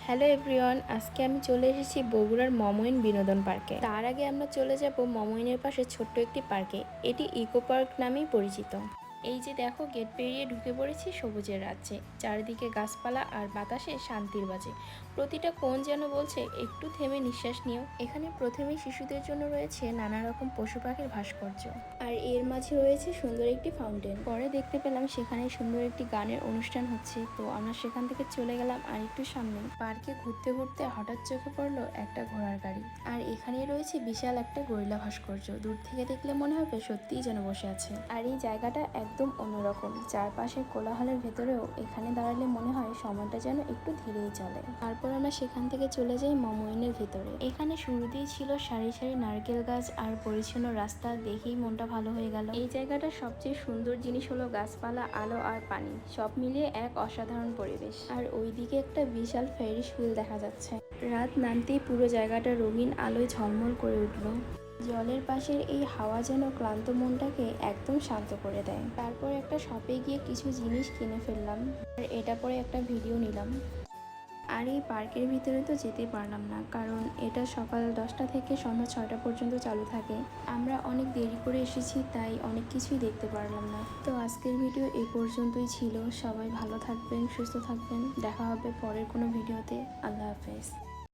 Hello everyone, আজকে আমি চলে এসেছি বগুড়ার মমইন বিনোদন পার্কে। তার আগে আমরা চলে যাব মমইনের পাশে ছোট্ট একটি পার্কে। এটি ইকো পার্ক নামেই পরিচিত। এই যে দেখো, গেট পেরিয়ে ঢুকে পড়েছি সবুজের রাজ্যে। চারিদিকে গাছপালা আর বাতাসে শান্তির বাজে। প্রতিটা কোণ যেন বলছে একটু থেমে নিঃশ্বাস নিও। এখানে প্রথমেই শিশুদের জন্য রয়েছে নানা রকম পশু পাখির ভাস্কর্য, আর এর মাঝে রয়েছে সুন্দর একটি ফাউন্টেন। পরে দেখতে পেলাম সেখানে সুন্দর একটি গানের অনুষ্ঠান হচ্ছে, তো আমরা সেখান থেকে চলে গেলাম আর একটু সামনে। পার্কে ঘুরতে ঘুরতে হঠাৎ চোখে পড়লো একটা ঘোড়ার গাড়ি, আর এখানেই রয়েছে বিশাল একটা গরিলা ভাস্কর্য। দূর থেকে দেখলে মনে হবে সত্যিই যেন বসে আছে। আর এই জায়গাটা একদম অন্যরকম, চারপাশে কোলাহলের ভেতরেও এখানে দাঁড়ালে মনে হয় সময়টা যেন একটু ধীরেই চলে। তারপর আমরা সেখান থেকে চলে যাই মমইনের ভেতরে। এখানে শুরুতেই ছিল সারি সারি নারকেল গাছ আর পরিচ্ছন্ন রাস্তা, দেখেই মনটা ভালো হয়ে গেল। এই জায়গাটার সবচেয়ে সুন্দর জিনিস হলো গাছপালা, আলো আর পানি, সব মিলিয়ে এক অসাধারণ পরিবেশ। আর ওইদিকে একটা বিশাল ফেরিস হুইল দেখা যাচ্ছে। রাত নামতেই পুরো জায়গাটা রঙিন আলোয় ঝলমল করে উঠল। জলের পাশের এই হাওয়া যেন ক্লান্ত মনটাকে একদম শান্ত করে দেয়। তারপর একটা শপে গিয়ে কিছু জিনিস কিনে ফেললাম, আর এটা পরে একটা ভিডিও নিলাম। আর এই পার্কের ভিতরে তো যেতে পারলাম না, কারণ এটা সকাল 10টা থেকে সন্ধ্যা 6টা পর্যন্ত চালু থাকে। আমরা অনেক দেরি করে এসেছি, তাই অনেক কিছুই দেখতে পারলাম না। তো আজকের ভিডিও এই পর্যন্তই ছিল। সবাই ভালো থাকবেন, সুস্থ থাকবেন। দেখা হবে পরের কোনো ভিডিওতে। আল্লাহ হাফেজ।